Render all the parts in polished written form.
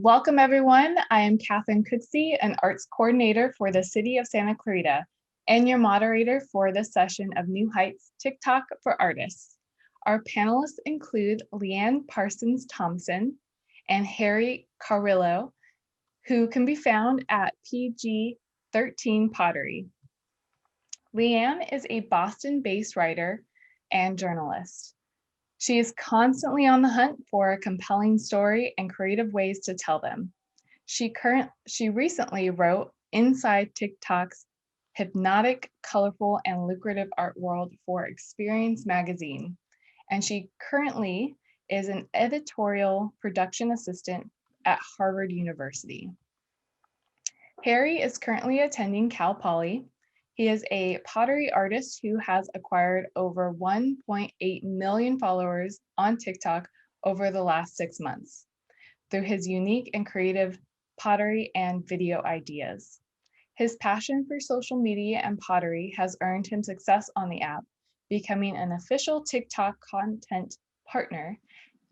welcome everyone. I am Catherine Cooksey, an arts coordinator for the City of Santa Clarita, and your moderator for this session of New Heights Tick-Tock for Artists. Our panelists include Leanne Parsons Thompson and Harry Carrillo, who can be found at PG13 Pottery. Leanne is a Boston-based writer and journalist. She is constantly on the hunt for a compelling story and creative ways to tell them. She recently wrote Inside Tick-Tock's hypnotic, colorful, and lucrative art world for Experience magazine. And she currently is an editorial production assistant at Harvard University. Harry is currently attending Cal Poly. He is a pottery artist who has acquired over 1.8 million followers on TikTok over the last 6 months through his unique and creative pottery and video ideas. His passion for social media and pottery has earned him success on the app, becoming an official TikTok content partner,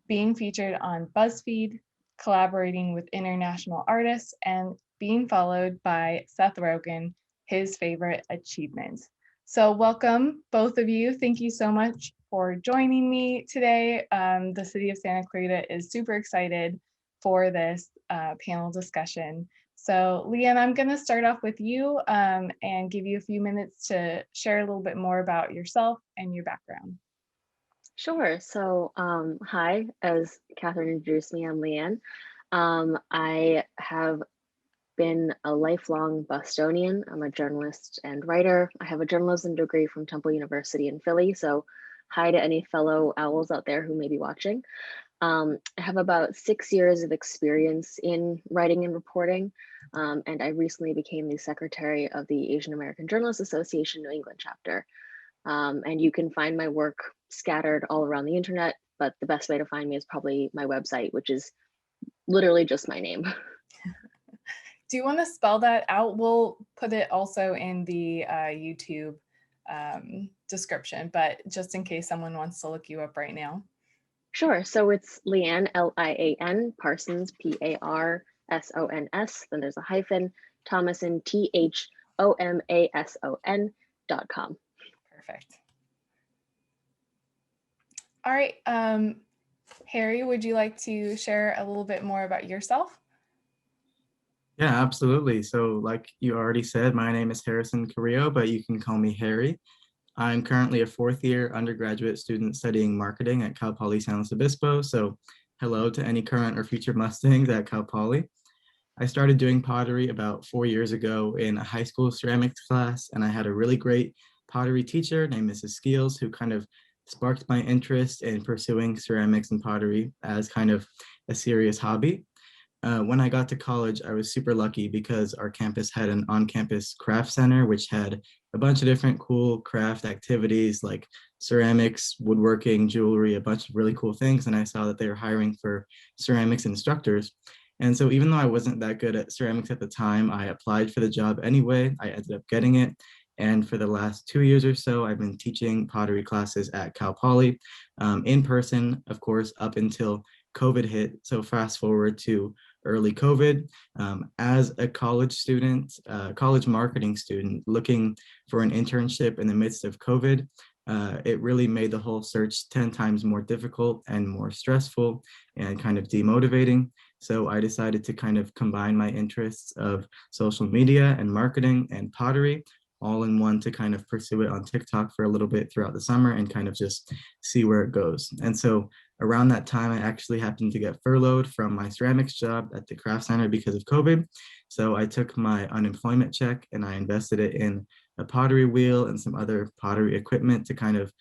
being featured on BuzzFeed, collaborating with international artists, and being followed by Seth Rogen, his favorite achievement. So welcome, both of you. Thank you so much for joining me today. The City of Santa Clarita is super excited for this panel discussion. So Leanne, I'm gonna start off with you and give you a few minutes to share a little bit more about yourself and your background. Sure. So hi, as Catherine introduced me, I'm Leanne. I have been a lifelong Bostonian. I'm a journalist and writer. I have a journalism degree from Temple University in Philly. So hi to any fellow owls out there who may be watching. I have about 6 years of experience in writing and reporting. And I recently became the secretary of the Asian American Journalists Association New England chapter. And you can find my work scattered all around the internet, but the best way to find me is probably my website, which is literally just my name. Do you want to spell that out? We'll put it also in the YouTube description, but just in case someone wants to look you up right now. Sure. So it's Leanne, L-I-A-N, Parsons, P-A-R-S-O-N-S. Then there's a hyphen, Thomason, Thomason.com. Perfect. All right. Harry, would you like to share a little bit more about yourself? Yeah, absolutely. So like you already said, my name is Harrison Carrillo, but you can call me Harry. I'm currently a 4th year undergraduate student studying marketing at Cal Poly San Luis Obispo. So hello to any current or future Mustangs at Cal Poly. I started doing pottery about 4 years ago in a high school ceramics class, and I had a really great pottery teacher named Mrs. Skeels who kind of sparked my interest in pursuing ceramics and pottery as kind of a serious hobby. When I got to college, I was super lucky because our campus had an on-campus craft center, which had a bunch of different cool craft activities like ceramics, woodworking, jewelry, a bunch of really cool things. And I saw that they were hiring for ceramics instructors. And so even though I wasn't that good at ceramics at the time, I applied for the job anyway. I ended up getting it. And for the last 2 years or so, I've been teaching pottery classes at Cal Poly in person, of course, up until COVID hit. So fast forward to early COVID. As a college student, college marketing student looking for an internship in the midst of COVID, it really made the whole search 10 times more difficult and more stressful and kind of demotivating. So I decided to kind of combine my interests of social media and marketing and pottery all in one to kind of pursue it on TikTok for a little bit throughout the summer and kind of just see where it goes. And so around that time, I actually happened to get furloughed from my ceramics job at the craft center because of COVID. So I took my unemployment check and I invested it in a pottery wheel and some other pottery equipment to kind of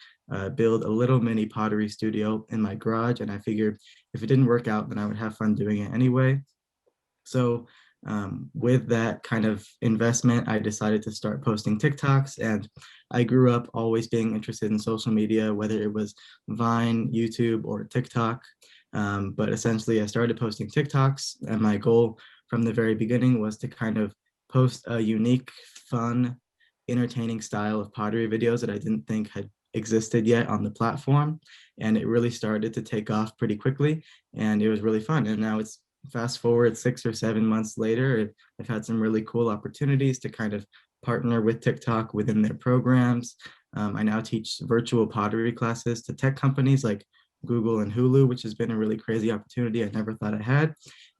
build a little mini pottery studio in my garage. And I figured if it didn't work out, then I would have fun doing it anyway. So with that kind of investment, I decided to start posting TikToks, and I grew up always being interested in social media, whether it was Vine, YouTube, or TikTok. But essentially, I started posting TikToks, and my goal from the very beginning was to kind of post a unique, fun, entertaining style of pottery videos that I didn't think had existed yet on the platform. And it really started to take off pretty quickly, and it was really fun. And now it's fast forward 6 or 7 months later, I've had some really cool opportunities to kind of partner with TikTok within their programs. I now teach virtual pottery classes to tech companies like Google and Hulu, which has been a really crazy opportunity I never thought I had.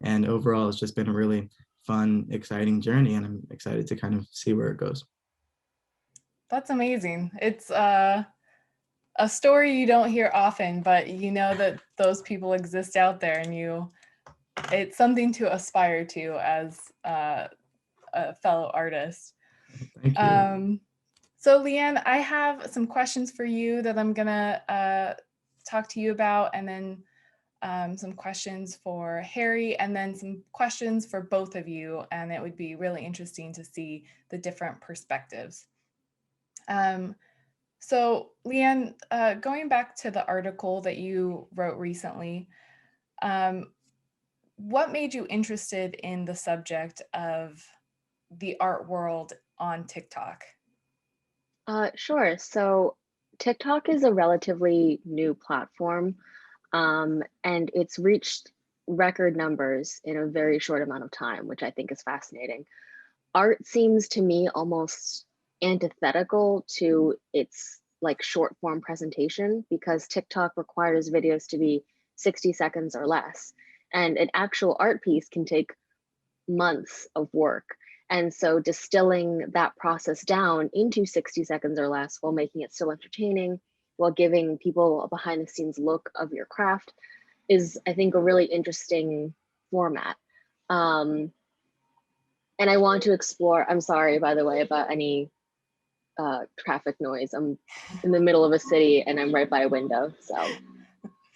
And overall, it's just been a really fun, exciting journey, and I'm excited to kind of see where it goes. That's amazing. It's a story you don't hear often, but you know that those people exist out there, and it's something to aspire to as a fellow artist. Thank you. So Leanne, I have some questions for you that I'm gonna talk to you about, and then some questions for Harry, and then some questions for both of you, and it would be really interesting to see the different perspectives. So Leanne, going back to the article that you wrote recently, what made you interested in the subject of the art world on TikTok? Sure. So TikTok is a relatively new platform, and it's reached record numbers in a very short amount of time, which I think is fascinating. Art seems to me almost antithetical to its like short form presentation because TikTok requires videos to be 60 seconds or less. And an actual art piece can take months of work. And so distilling that process down into 60 seconds or less while making it still entertaining, while giving people a behind the scenes look of your craft is, I think, a really interesting format. Um, and I want to explore, I'm sorry, by the way, about any traffic noise. I'm in the middle of a city and I'm right by a window. So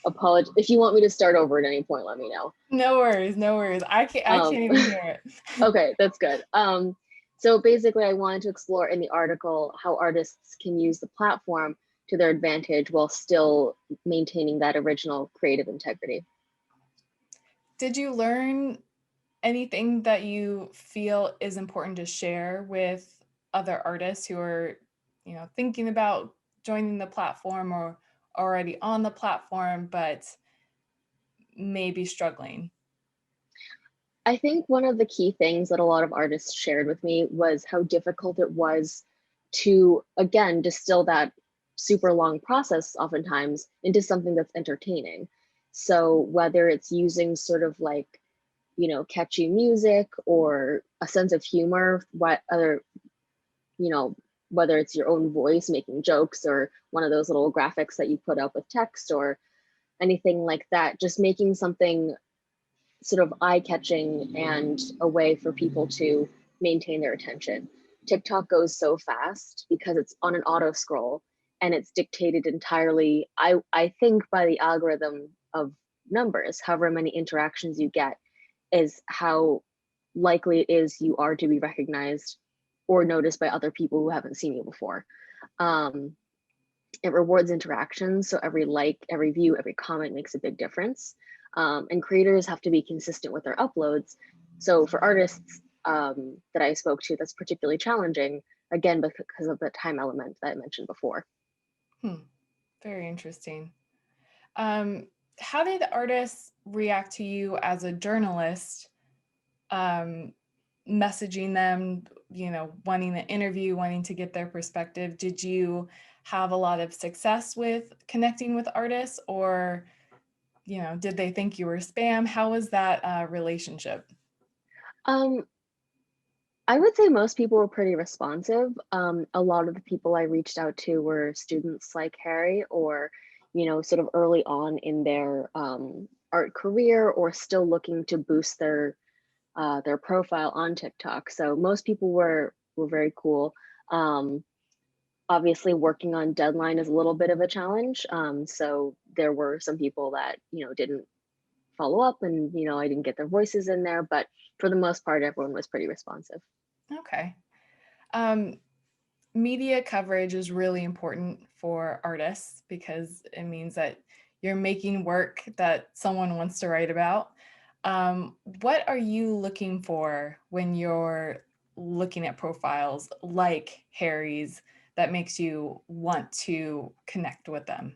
apologize. If you want me to start over at any point, let me know. No worries, no worries. I can't even hear it. Okay, that's good. So basically I wanted to explore in the article how artists can use the platform to their advantage while still maintaining that original creative integrity. Did you learn anything that you feel is important to share with other artists who are, thinking about joining the platform or already on the platform, but maybe struggling? I think one of the key things that a lot of artists shared with me was how difficult it was to, again, distill that super long process oftentimes into something that's entertaining. So whether it's using sort of like, catchy music or a sense of humor, what other, whether it's your own voice making jokes or one of those little graphics that you put up with text or anything like that, just making something sort of eye-catching and a way for people to maintain their attention. TikTok goes so fast because it's on an auto scroll and it's dictated entirely, I think, by the algorithm of numbers. However many interactions you get is how likely it is you are to be recognized or noticed by other people who haven't seen you before. It rewards interactions, so every like, every view, every comment makes a big difference. And creators have to be consistent with their uploads. So for artists that I spoke to, that's particularly challenging, again, because of the time element that I mentioned before. Very interesting. How did artists react to you as a journalist, messaging them, wanting the interview, wanting to get their perspective? Did you have a lot of success with connecting with artists, or did they think you were spam? How was that relationship? I would say most people were pretty responsive. A lot of the people I reached out to were students like Harry, or sort of early on in their art career, or still looking to boost their profile on TikTok. So most people were very cool. Obviously, working on deadline is a little bit of a challenge. So there were some people that didn't follow up, and I didn't get their voices in there. But for the most part, everyone was pretty responsive. Okay. Media coverage is really important for artists because it means that you're making work that someone wants to write about. What are you looking for when you're looking at profiles like Harry's that makes you want to connect with them?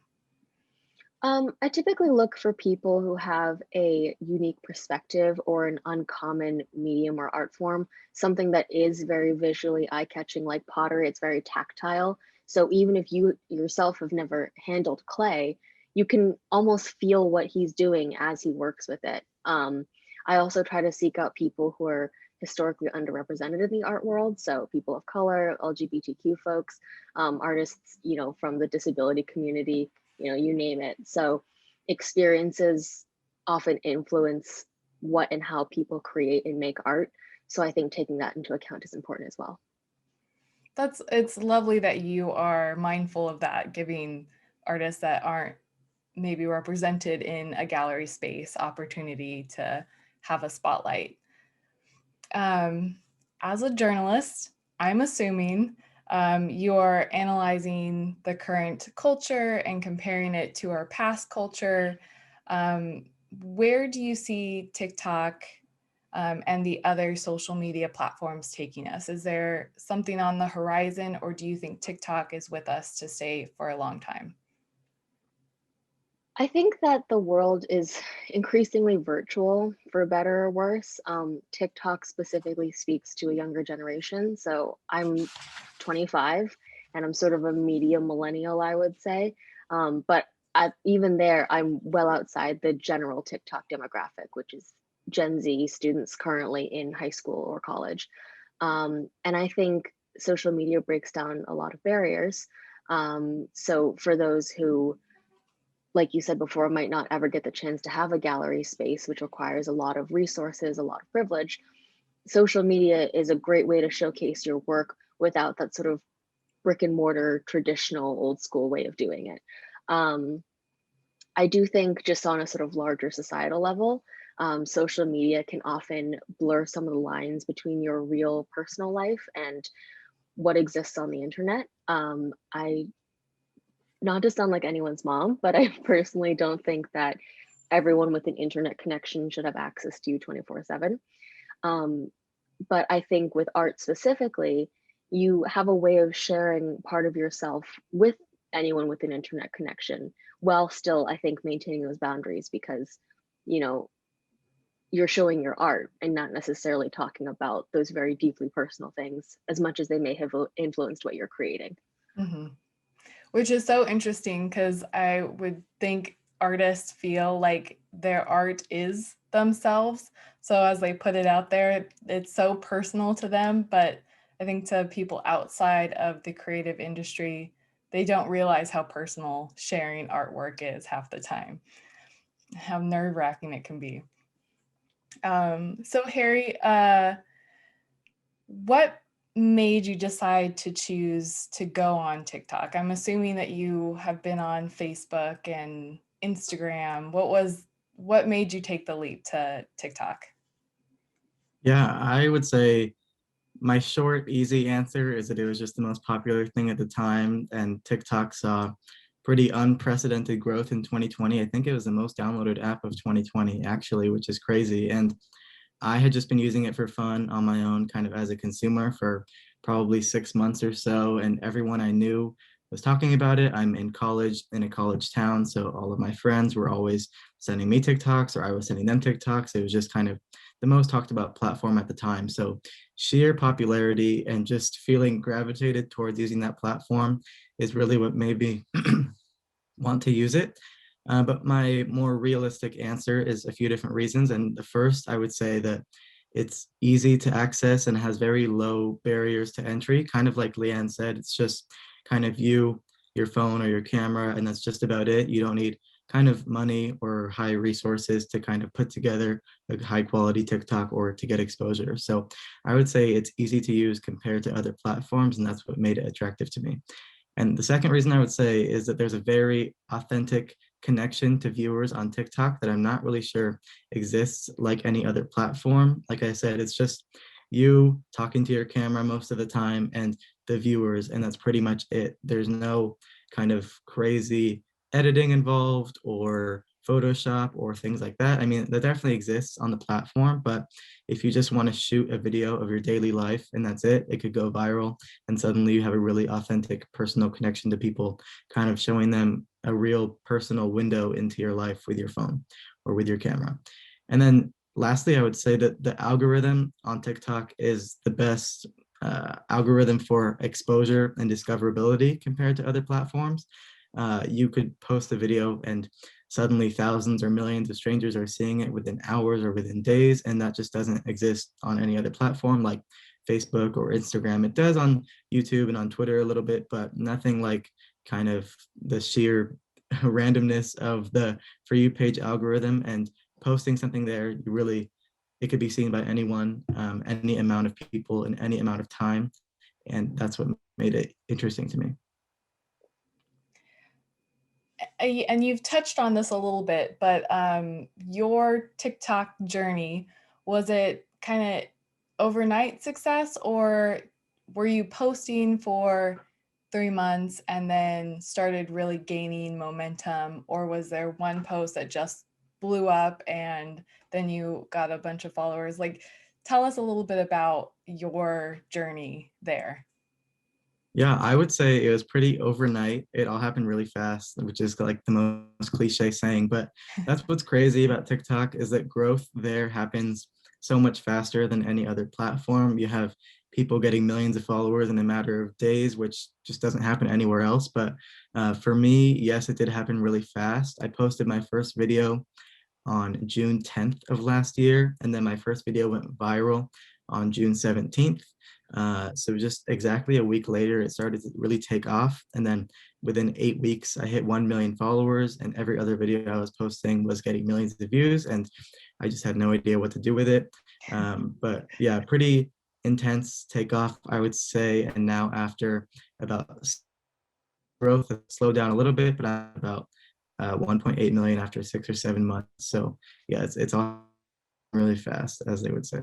I typically look for people who have a unique perspective or an uncommon medium or art form, something that is very visually eye-catching, like pottery. It's very tactile. So even if you yourself have never handled clay, you can almost feel what he's doing as he works with it. I also try to seek out people who are historically underrepresented in the art world. So people of color, LGBTQ folks, artists, from the disability community, you name it. So experiences often influence what and how people create and make art. So I think taking that into account is important as well. It's lovely that you are mindful of that, giving artists that aren't maybe represented in a gallery space opportunity to have a spotlight. As a journalist, I'm assuming you're analyzing the current culture and comparing it to our past culture. Where do you see TikTok and the other social media platforms taking us? Is there something on the horizon, or do you think TikTok is with us to stay for a long time? I think that the world is increasingly virtual, for better or worse. TikTok specifically speaks to a younger generation. So I'm 25 and I'm sort of a media millennial, I would say. But even there, I'm well outside the general TikTok demographic, which is Gen Z students currently in high school or college. And I think social media breaks down a lot of barriers. So for those who, like you said before, might not ever get the chance to have a gallery space, which requires a lot of resources, a lot of privilege, social media is a great way to showcase your work without that sort of brick and mortar, traditional, old school way of doing it. I do think, just on a sort of larger societal level, social media can often blur some of the lines between your real personal life and what exists on the internet. I Not to sound like anyone's mom, but I personally don't think that everyone with an internet connection should have access to you 24/7. Um, but I think with art specifically, you have a way of sharing part of yourself with anyone with an internet connection, while still, I think, maintaining those boundaries, because, you know, you're showing your art and not necessarily talking about those very deeply personal things as much as they may have influenced what you're creating. Mm-hmm. Which is so interesting, because I would think artists feel like their art is themselves. So as they put it out there, it's so personal to them. But I think to people outside of the creative industry, they don't realize how personal sharing artwork is half the time, how nerve-wracking it can be. So Harry, what made you decide to choose to go on TikTok? I'm assuming that you have been on Facebook and Instagram. What made you take the leap to TikTok? Yeah, I would say my short, easy answer is that it was just the most popular thing at the time, and TikTok saw pretty unprecedented growth in 2020. I think it was the most downloaded app of 2020, actually, which is crazy. And I had just been using it for fun on my own, kind of as a consumer, for probably 6 months or so. And everyone I knew was talking about it. I'm in college, in a college town. So all of my friends were always sending me TikToks, or I was sending them TikToks. It was just kind of the most talked about platform at the time. So sheer popularity and just feeling gravitated towards using that platform is really what made me want to use it. But my more realistic answer is a few different reasons. And the first, I would say that it's easy to access and has very low barriers to entry. Kind of like Leanne said, it's just kind of you, your phone or your camera, and that's just about it. You don't need kind of money or high resources to kind of put together a high quality TikTok or to get exposure. So I would say it's easy to use compared to other platforms, and that's what made it attractive to me. And the second reason I would say is that there's a very authentic connection to viewers on TikTok that I'm not really sure exists like any other platform. Like I said, it's just you talking to your camera most of the time and the viewers, and that's pretty much it. There's no kind of crazy editing involved or Photoshop or things like that. I mean, that definitely exists on the platform, but if you just want to shoot a video of your daily life and that's it, it could go viral, and suddenly you have a really authentic personal connection to people, kind of showing them a real personal window into your life with your phone or with your camera. And then lastly, I would say that the algorithm on TikTok is the best algorithm for exposure and discoverability compared to other platforms. You could post a video and suddenly thousands or millions of strangers are seeing it within hours or within days, and that just doesn't exist on any other platform like Facebook or Instagram. It does on YouTube and on Twitter a little bit, but nothing like kind of the sheer randomness of the For You page algorithm. And posting something there, it could be seen by anyone, any amount of people in any amount of time. And that's what made it interesting to me. And you've touched on this a little bit, but your TikTok journey, was it kind of overnight success, or were you posting for 3 months and then started really gaining momentum, or was there one post that just blew up and then you got a bunch of followers? Like, tell us a little bit about your journey there. Yeah, I would say it was pretty overnight. It all happened really fast, which is like the most cliche saying, but that's what's crazy about TikTok is that growth there happens so much faster than any other platform. You have people getting millions of followers in a matter of days, which just doesn't happen anywhere else. But for me, yes, it did happen really fast. I posted my first video on June 10th of last year, and then my first video went viral on June 17th. So just exactly a week later, it started to really take off. And then within 8 weeks, I hit 1 million followers, and every other video I was posting was getting millions of views. And I just had no idea what to do with it. But yeah, pretty intense takeoff, I would say. And now after about growth, it slowed down a little bit, but I'm about 1.8 million after 6 or 7 months. So yeah, it's all really fast, as they would say.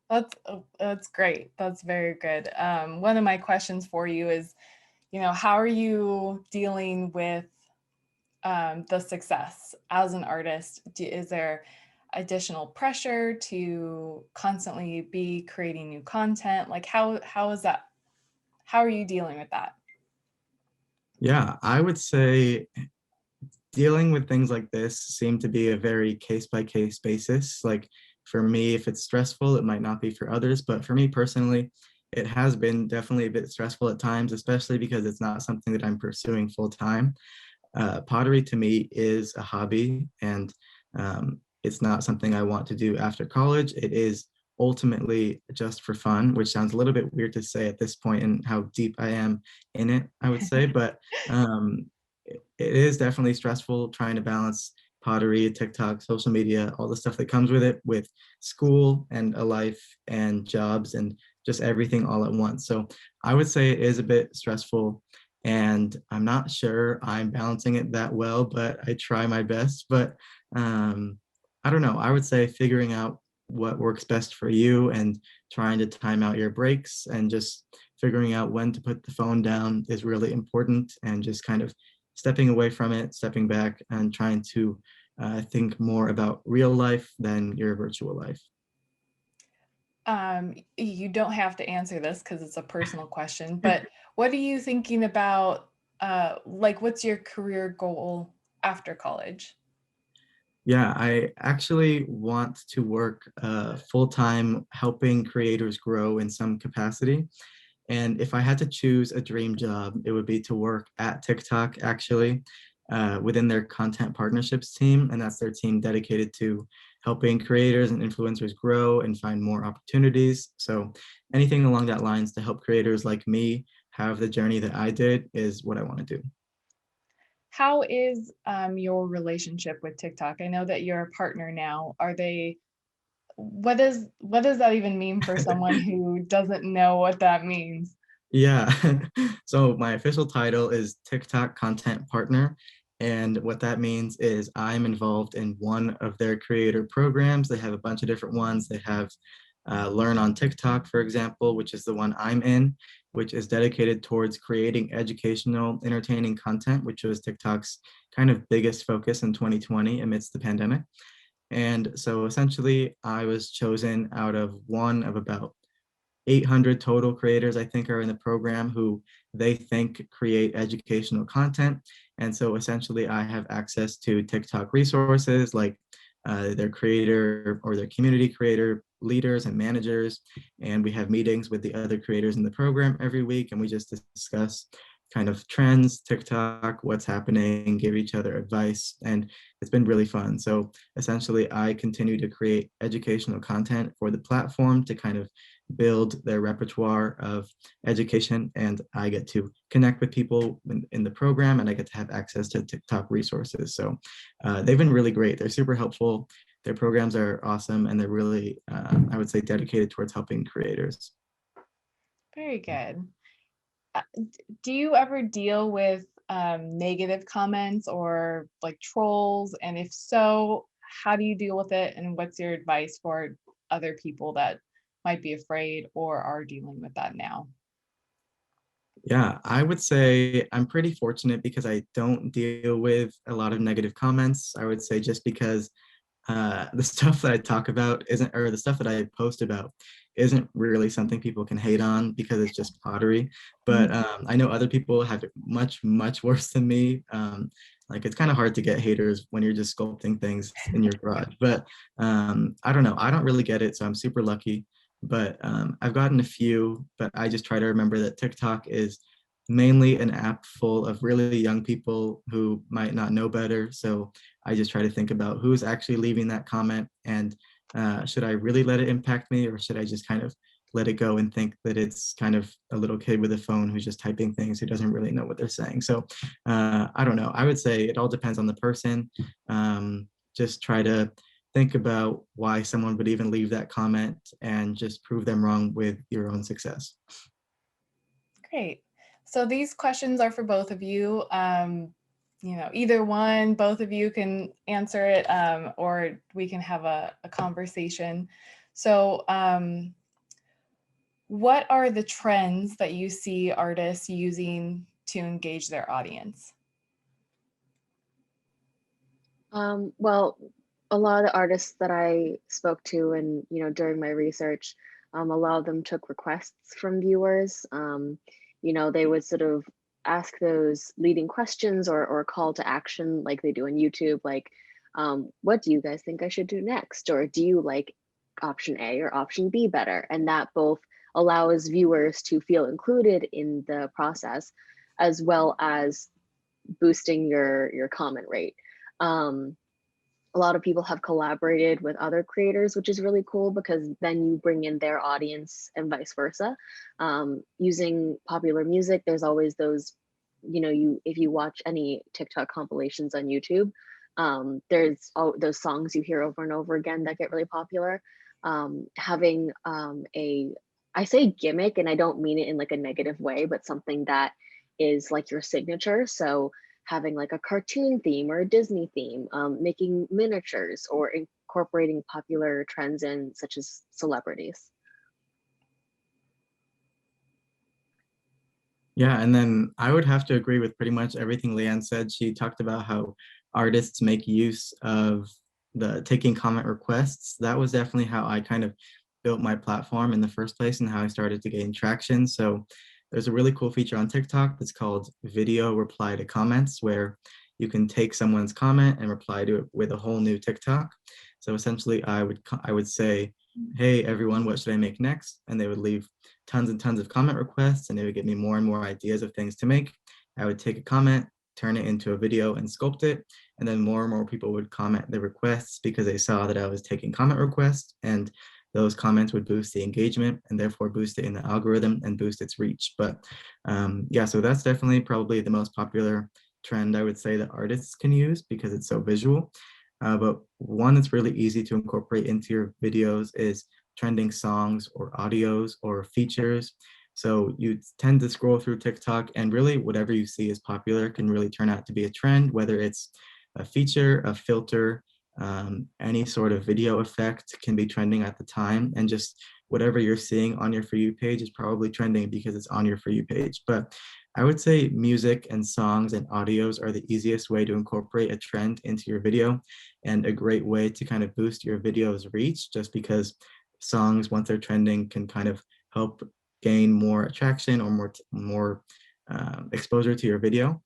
That's great. That's very good. One of my questions for you is, how are you dealing with the success as an artist? Is there additional pressure to constantly be creating new content? Like, how is that? How are you dealing with that? Yeah, I would say dealing with things like this seem to be a very case by case basis. Like for me, if it's stressful, it might not be for others. But for me personally, it has been definitely a bit stressful at times, especially because it's not something that I'm pursuing full time. Pottery to me is a hobby, and it's not something I want to do after college. It is ultimately just for fun, which sounds a little bit weird to say at this point and how deep I am in it, I would say. But it is definitely stressful trying to balance pottery, TikTok, social media, all the stuff that comes with it, with school and a life and jobs and just everything all at once. So I would say it is a bit stressful, and I'm not sure I'm balancing it that well, but I try my best. But I don't know. I would say figuring out what works best for you and trying to time out your breaks and just figuring out when to put the phone down is really important, and just kind of stepping away from it, stepping back, and trying to think more about real life than your virtual life. You don't have to answer this because it's a personal question, but what are you thinking about? Like, what's your career goal after college? Yeah, I actually want to work full time helping creators grow in some capacity. And if I had to choose a dream job, it would be to work at TikTok, actually, within their content partnerships team. And that's their team dedicated to helping creators and influencers grow and find more opportunities. So anything along that lines to help creators like me have the journey that I did is what I want to do. How is your relationship with TikTok? I know that you're a partner now. What does that even mean for someone who doesn't know what that means? Yeah. So my official title is TikTok Content Partner. And what that means is I'm involved in one of their creator programs. They have a bunch of different ones. They have Learn on TikTok, for example, which is the one I'm in, which is dedicated towards creating educational, entertaining content, which was TikTok's kind of biggest focus in 2020 amidst the pandemic. And so essentially, I was chosen out of one of about 800 total creators, I think, are in the program who they think create educational content. And so essentially I have access to TikTok resources like their creator or their community creator leaders and managers. And we have meetings with the other creators in the program every week. And we just discuss kind of trends, TikTok, what's happening, give each other advice. And it's been really fun. So essentially I continue to create educational content for the platform to kind of build their repertoire of education, and I get to connect with people in the program, and I get to have access to TikTok resources. So they've been really great. They're super helpful. Their programs are awesome, and they're really, I would say, dedicated towards helping creators. Very good. Do you ever deal with negative comments or like trolls? And if so, how do you deal with it? And what's your advice for other people that might be afraid or are dealing with that now? Yeah, I would say I'm pretty fortunate because I don't deal with a lot of negative comments. I would say just because the stuff that I talk about isn't, or the stuff that I post about isn't really something people can hate on because it's just pottery. But I know other people have it much, much worse than me. Like it's kind of hard to get haters when you're just sculpting things in your garage. But I don't know. I don't really get it. So I'm super lucky. But I've gotten a few, but I just try to remember that TikTok is mainly an app full of really young people who might not know better. So I just try to think about who's actually leaving that comment, and should I really let it impact me, or should I just kind of let it go and think that it's kind of a little kid with a phone who's just typing things who doesn't really know what they're saying. So I don't know. I would say it all depends on the person. Just try to think about why someone would even leave that comment and just prove them wrong with your own success. Great. So these questions are for both of you. Either one, both of you can answer it, or we can have a conversation. So what are the trends that you see artists using to engage their audience? Well, a lot of the artists that I spoke to and, during my research, a lot of them took requests from viewers. They would sort of ask those leading questions or call to action like they do on YouTube, like, what do you guys think I should do next? Or do you like option A or option B better? And that both allows viewers to feel included in the process, as well as boosting your comment rate. A lot of people have collaborated with other creators, which is really cool because then you bring in their audience and vice versa. Using popular music, there's always those, if you watch any TikTok compilations on YouTube, there's those songs you hear over and over again that get really popular. Having I say gimmick, and I don't mean it in like a negative way, but something that is like your signature. So having like a cartoon theme or a Disney theme, making miniatures or incorporating popular trends in, such as celebrities. Yeah, and then I would have to agree with pretty much everything Leanne said. She talked about how artists make use of the taking comment requests. That was definitely how I kind of built my platform in the first place and how I started to gain traction. So there's a really cool feature on TikTok that's called video reply to comments, where you can take someone's comment and reply to it with a whole new TikTok. So essentially I would say, hey everyone, what should I make next? And they would leave tons and tons of comment requests, and they would give me more and more ideas of things to make. I would take a comment, turn it into a video and sculpt it, and then more and more people would comment the requests because they saw that I was taking comment requests, and those comments would boost the engagement and therefore boost it in the algorithm and boost its reach. But yeah, so that's definitely probably the most popular trend I would say that artists can use because it's so visual. But one that's really easy to incorporate into your videos is trending songs or audios or features. So you tend to scroll through TikTok, and really whatever you see is popular can really turn out to be a trend, whether it's a feature, a filter, any sort of video effect can be trending at the time, and just whatever you're seeing on your For You page is probably trending because it's on your For You page. But I would say music and songs and audios are the easiest way to incorporate a trend into your video, and a great way to kind of boost your video's reach, just because songs, once they're trending, can kind of help gain more attraction or more exposure to your video.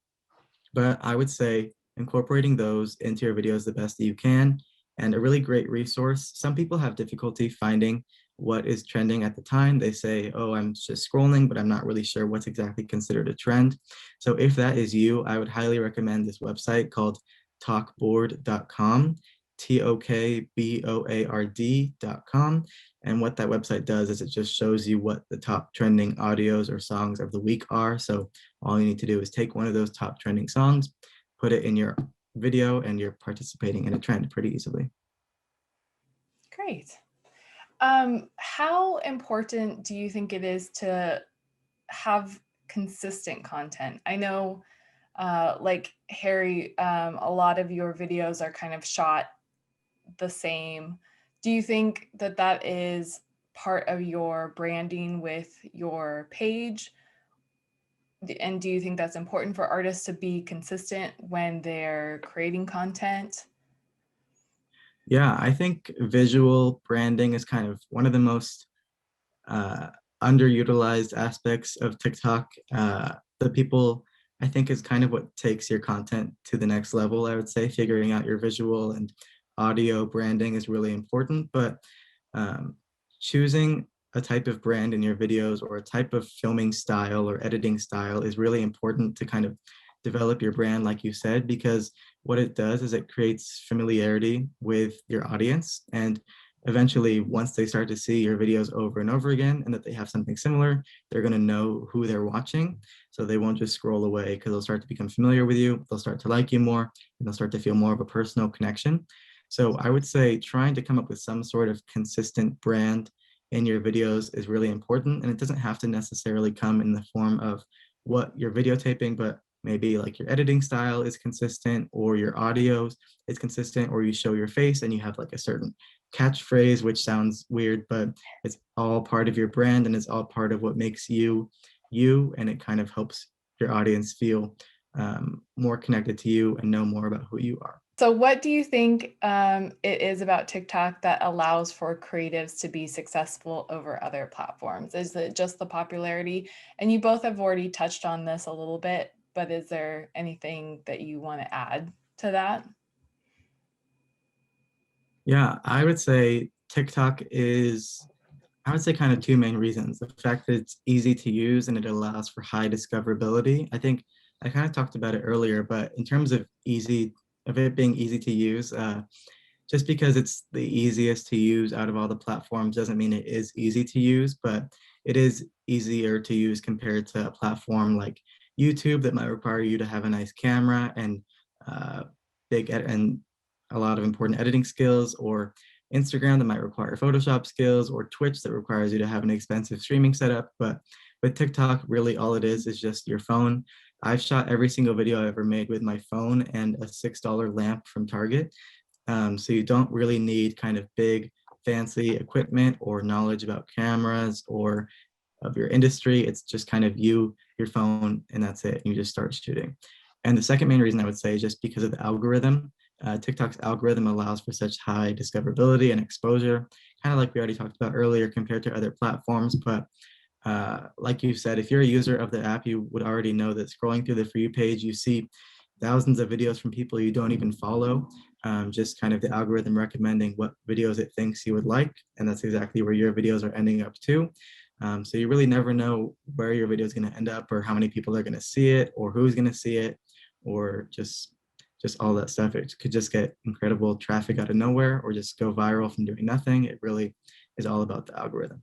But I would say incorporating those into your videos the best that you can. And a really great resource. Some people have difficulty finding what is trending at the time. They say, oh, I'm just scrolling, but I'm not really sure what's exactly considered a trend. So if that is you, I would highly recommend this website called talkboard.com, TOKBOARD.com. And what that website does is it just shows you what the top trending audios or songs of the week are. So all you need to do is take one of those top trending songs, put it in your video, and you're participating in a trend pretty easily. Great. How important do you think it is to have consistent content? I know, like Harry, a lot of your videos are kind of shot the same. Do you think that that is part of your branding with your page? And do you think that's important for artists to be consistent when they're creating content? Yeah, I think visual branding is kind of one of the most underutilized aspects of TikTok. The people, I think, is kind of what takes your content to the next level. I would say figuring out your visual and audio branding is really important, but choosing a type of brand in your videos or a type of filming style or editing style is really important to kind of develop your brand, like you said, because what it does is it creates familiarity with your audience. And eventually, once they start to see your videos over and over again and that they have something similar, they're going to know who they're watching. So they won't just scroll away because they'll start to become familiar with you. They'll start to like you more and they'll start to feel more of a personal connection. So I would say trying to come up with some sort of consistent brand in your videos is really important. And it doesn't have to necessarily come in the form of what you're videotaping, but maybe like your editing style is consistent or your audio is consistent, or you show your face and you have like a certain catchphrase, which sounds weird, but it's all part of your brand and it's all part of what makes you you, and it kind of helps your audience feel more connected to you and know more about who you are. So what do you think it is about TikTok that allows for creatives to be successful over other platforms? Is it just the popularity? And you both have already touched on this a little bit, but is there anything that you want to add to that? Yeah, I would say TikTok is, I would say kind of two main reasons. The fact that it's easy to use and it allows for high discoverability. I think I kind of talked about it earlier, but in terms of it being easy to use, just because it's the easiest to use out of all the platforms doesn't mean it is easy to use, but it is easier to use compared to a platform like YouTube that might require you to have a nice camera and uh, and a lot of important editing skills, or Instagram that might require Photoshop skills, or Twitch that requires you to have an expensive streaming setup. But with TikTok, really all it is just your phone. I've shot every single video I ever made with my phone and a $6 lamp from Target. So you don't really need kind of big, fancy equipment or knowledge about cameras or of your industry. It's just kind of you, your phone, and that's it. You just start shooting. And the second main reason I would say is just because of the algorithm. TikTok's algorithm allows for such high discoverability and exposure, kind of like we already talked about earlier compared to other platforms. But like you said, if you're a user of the app, you would already know that scrolling through the For You page, you see thousands of videos from people you don't even follow. Just kind of the algorithm recommending what videos it thinks you would like. And that's exactly where your videos are ending up too. So you really never know where your video is going to end up, or how many people are going to see it, or who's going to see it, or just all that stuff. It could just get incredible traffic out of nowhere or just go viral from doing nothing. It really is all about the algorithm.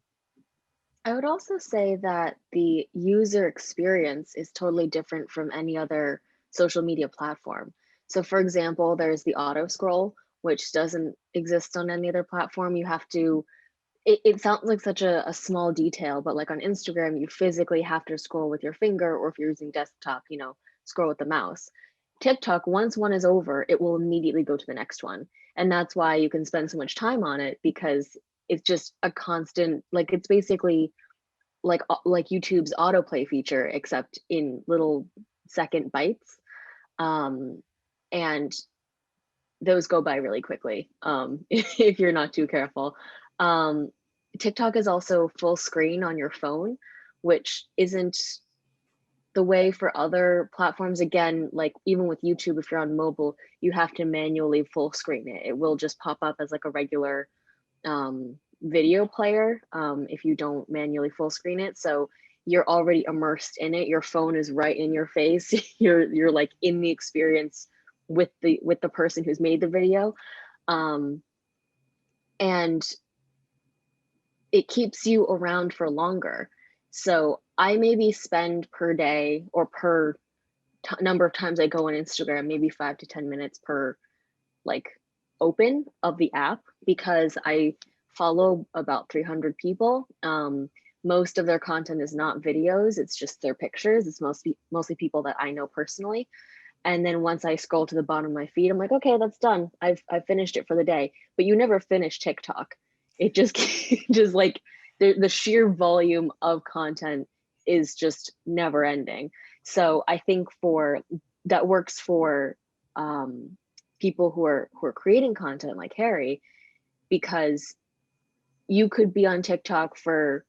I would also say that the user experience is totally different from any other social media platform. So for example, there's the auto scroll, which doesn't exist on any other platform. You have to, it sounds like such a small detail, but like on Instagram, you physically have to scroll with your finger, or if you're using desktop, scroll with the mouse. TikTok, once one is over, it will immediately go to the next one. And that's why you can spend so much time on it, because it's just a constant, like it's basically like YouTube's autoplay feature, except in little second bites. And those go by really quickly if you're not too careful. TikTok is also full screen on your phone, which isn't the way for other platforms. Again, like even with YouTube, if you're on mobile, you have to manually full screen it. It will just pop up as like a regular video player if you don't manually full screen it. So you're already immersed in it. Your phone is right in your face. You're like in the experience with the person who's made the video. And it keeps you around for longer. So I maybe spend per day or per number of times I go on Instagram, maybe 5 to 10 minutes per like open of the app, because I follow about 300 people. Most of their content is not videos, it's just their pictures. It's mostly people that I know personally. And then once I scroll to the bottom of my feed, I'm like, okay, that's done. I've finished it for the day. But you never finish TikTok. It just just like the sheer volume of content is just never ending. So I think that works for people who are creating content like Harry, because you could be on TikTok for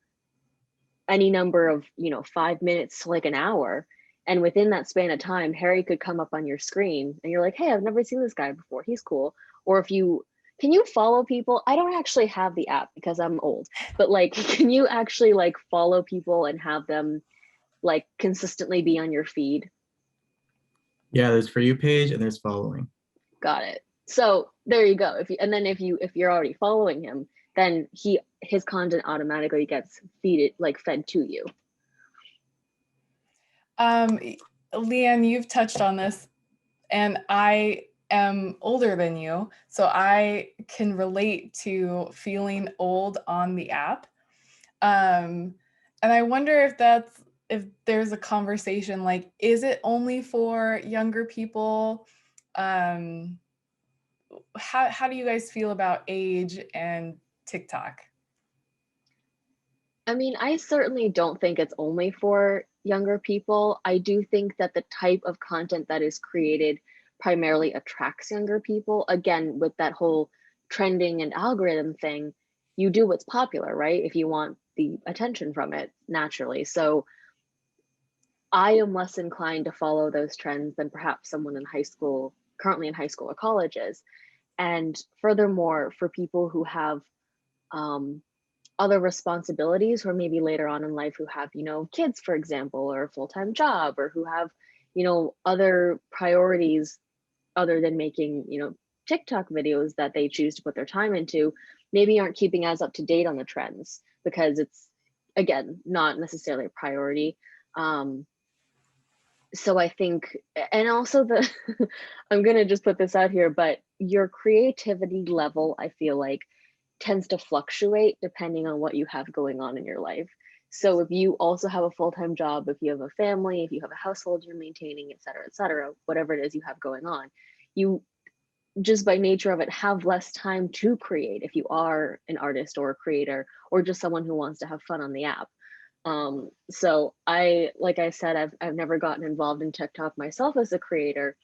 any number of 5 minutes to like an hour, and within that span of time Harry could come up on your screen and you're like, hey, I've never seen this guy before, he's cool. Or if you can you follow people? I don't actually have the app because I'm old, but like can you actually like follow people and have them like consistently be on your feed? Yeah, there's For You page and there's following. Got it. So there you go. If you're already following him, then his content automatically gets fed to you. Leanne, you've touched on this, and I am older than you, so I can relate to feeling old on the app. And I wonder if there's a conversation like, is it only for younger people? How do you guys feel about age and TikTok? I mean, I certainly don't think it's only for younger people. I do think that the type of content that is created primarily attracts younger people. Again, with that whole trending and algorithm thing, you do what's popular, right? If you want the attention from it naturally. So I am less inclined to follow those trends than perhaps someone currently in high school or colleges. And furthermore, for people who have other responsibilities, or maybe later on in life who have, kids, for example, or a full-time job, or who have, other priorities other than making, TikTok videos that they choose to put their time into, maybe aren't keeping as up to date on the trends because it's, again, not necessarily a priority. So I think, and also I'm going to just put this out here, but your creativity level, I feel like, tends to fluctuate depending on what you have going on in your life. So if you also have a full-time job, if you have a family, if you have a household you're maintaining, et cetera, whatever it is you have going on, you just by nature of it have less time to create if you are an artist or a creator or just someone who wants to have fun on the app. So like I said, I've never gotten involved in TikTok myself as a creator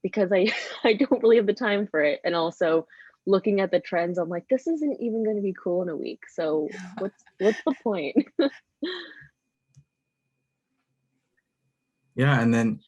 because I don't really have the time for it. And also looking at the trends, I'm like, this isn't even going to be cool in a week. So what's the point? Yeah, and then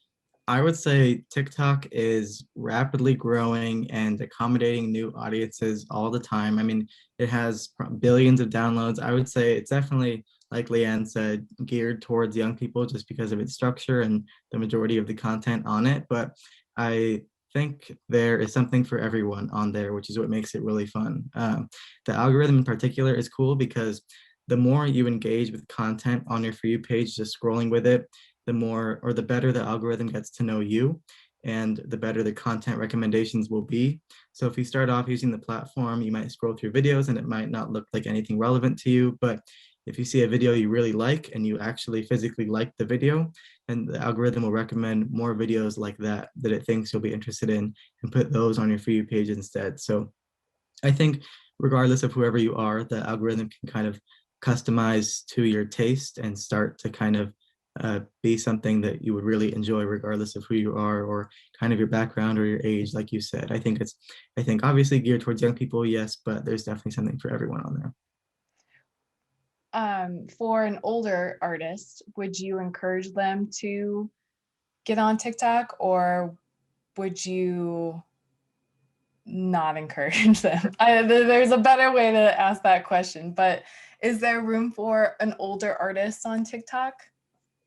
I would say TikTok is rapidly growing and accommodating new audiences all the time. I mean, it has billions of downloads. I would say it's definitely, like Leanne said, geared towards young people just because of its structure and the majority of the content on it. But I think there is something for everyone on there, which is what makes it really fun. The algorithm in particular is cool because the more you engage with content on your For You page, just scrolling with it, the more or the better the algorithm gets to know you and the better the content recommendations will be. So if you start off using the platform, you might scroll through videos and it might not look like anything relevant to you, but if you see a video you really like and you actually physically like the video, then the algorithm will recommend more videos like that it thinks you'll be interested in and put those on your For You page instead. So I think regardless of whoever you are, the algorithm can kind of customize to your taste and start to kind of be something that you would really enjoy regardless of who you are or kind of your background or your age, like you said. I think obviously geared towards young people, yes, but there's definitely something for everyone on there. for an older artist, would you encourage them to get on TikTok, or would you not encourage them? There's a better way to ask that question, but is there room for an older artist on TikTok?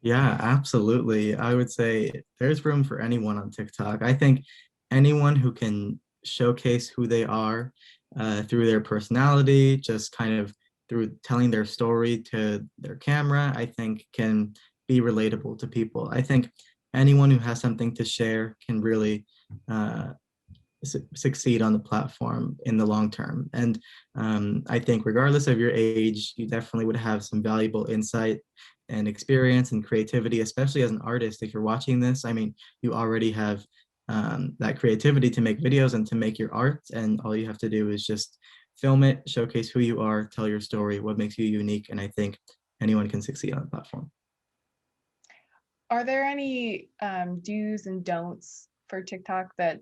Yeah, absolutely. I would say there's room for anyone on TikTok. I think anyone who can showcase who they are through their personality, just kind of through telling their story to their camera, I think can be relatable to people. I think anyone who has something to share can really uh, succeed on the platform in the long term. And I think regardless of your age, you definitely would have some valuable insight and experience and creativity, especially as an artist. If you're watching this, I mean, you already have that creativity to make videos and to make your art. And all you have to do is just film it, showcase who you are, tell your story, what makes you unique. And I think anyone can succeed on the platform. Are there any do's and don'ts for TikTok that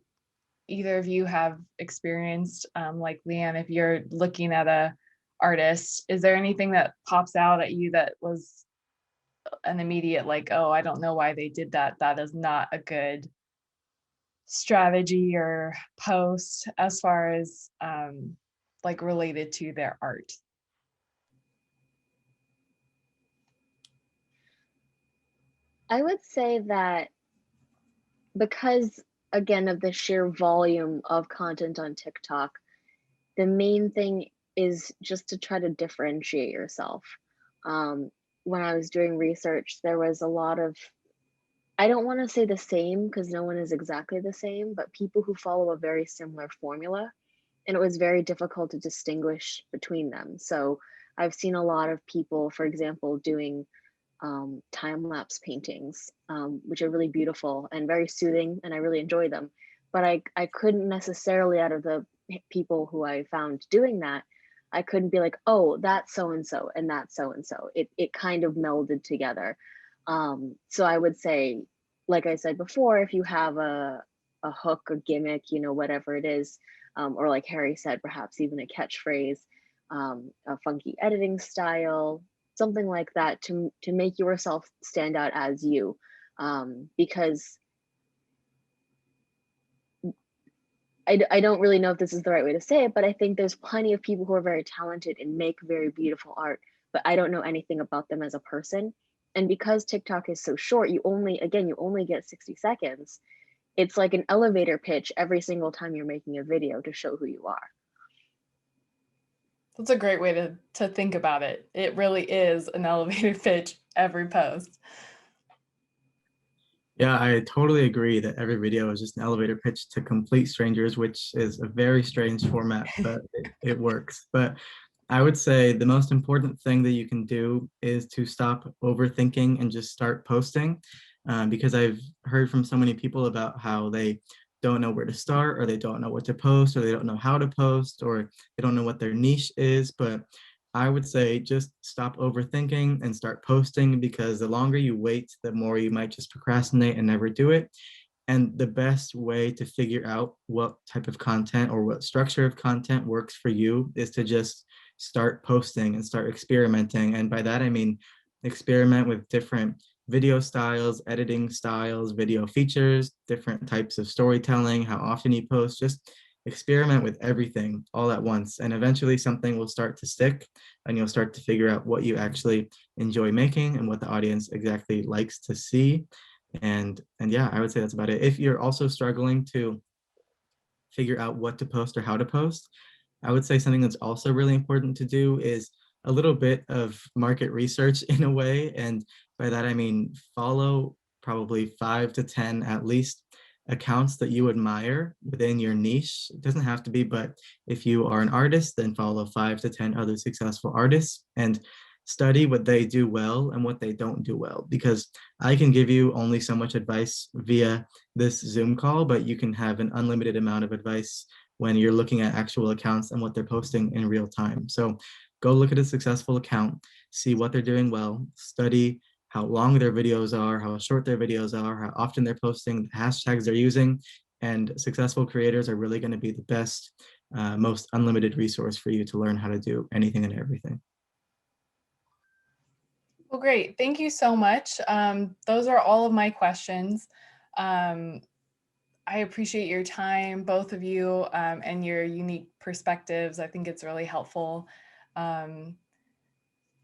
either of you have experienced? Like Leanne, if you're looking at a artist, is there anything that pops out at you that was an immediate like, oh, I don't know why they did that. That is not a good strategy or post as far as like related to their art? I would say that because, again, of the sheer volume of content on TikTok, the main thing is just to try to differentiate yourself. When I was doing research, there was a lot of, I don't want to say the same because no one is exactly the same, but people who follow a very similar formula. And it was very difficult to distinguish between them. So I've seen a lot of people, for example, doing time-lapse paintings, which are really beautiful and very soothing, and I really enjoy them. But I couldn't necessarily, out of the people who I found doing that, I couldn't be like, oh, that's so-and-so and that's so-and-so. It kind of melded together. So I would say, like I said before, if you have a hook, a gimmick, you know, whatever it is, or like Harry said, perhaps even a catchphrase, a funky editing style, something like that to make yourself stand out as you, because I don't really know if this is the right way to say it, but I think there's plenty of people who are very talented and make very beautiful art, but I don't know anything about them as a person. And because TikTok is so short, you only get 60 seconds. It's like an elevator pitch every single time you're making a video to show who you are. That's a great way to think about it. It really is an elevator pitch every post. Yeah, I totally agree that every video is just an elevator pitch to complete strangers, which is a very strange format, but it works. But I would say the most important thing that you can do is to stop overthinking and just start posting. Because I've heard from so many people about how they don't know where to start, or they don't know what to post, or they don't know how to post, or they don't know what their niche is. But I would say just stop overthinking and start posting, because the longer you wait, the more you might just procrastinate and never do it. And the best way to figure out what type of content or what structure of content works for you is to just start posting and start experimenting. And by that, I mean experiment with different video styles, editing styles, video features, different types of storytelling, how often you post, just experiment with everything all at once. And eventually something will start to stick, and you'll start to figure out what you actually enjoy making and what the audience exactly likes to see. And yeah, I would say that's about it. If you're also struggling to figure out what to post or how to post, I would say something that's also really important to do is a little bit of market research in a way. And by that, I mean, follow probably 5 to 10 at least accounts that you admire within your niche. It doesn't have to be, but if you are an artist, then follow 5 to 10 other successful artists and study what they do well and what they don't do well. Because I can give you only so much advice via this Zoom call, but you can have an unlimited amount of advice when you're looking at actual accounts and what they're posting in real time. So go look at a successful account, see what they're doing well, study how long their videos are, how short their videos are, how often they're posting, the hashtags they're using. And successful creators are really going to be the best, most unlimited resource for you to learn how to do anything and everything. Well, great. Thank you so much. Those are all of my questions. I appreciate your time, both of you, and your unique perspectives. I think it's really helpful. Um,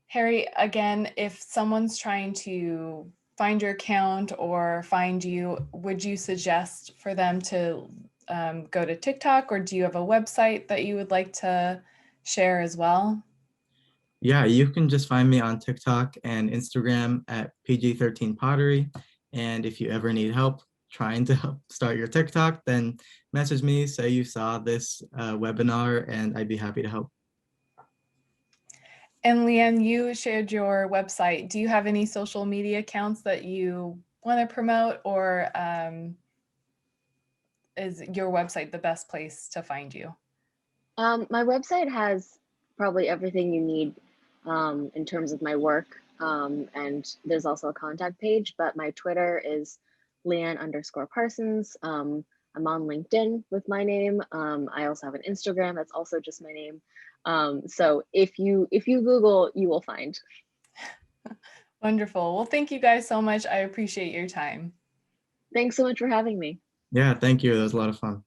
Harry, again, if someone's trying to find your account or find you, would you suggest for them to go to TikTok, or do you have a website that you would like to share as well? Yeah, you can just find me on TikTok and Instagram at PG13Pottery. And if you ever need help trying to help start your TikTok, then message me, say you saw this webinar, and I'd be happy to help. And Leanne, you shared your website. Do you have any social media accounts that you want to promote, or is your website the best place to find you? My website has probably everything you need in terms of my work. And there's also a contact page, but my Twitter is Leanne_Parsons. I'm on LinkedIn with my name. I also have an Instagram that's also just my name. So if you Google, you will find. Wonderful. Well, thank you guys so much. I appreciate your time. Thanks so much for having me. Yeah, thank you. That was a lot of fun.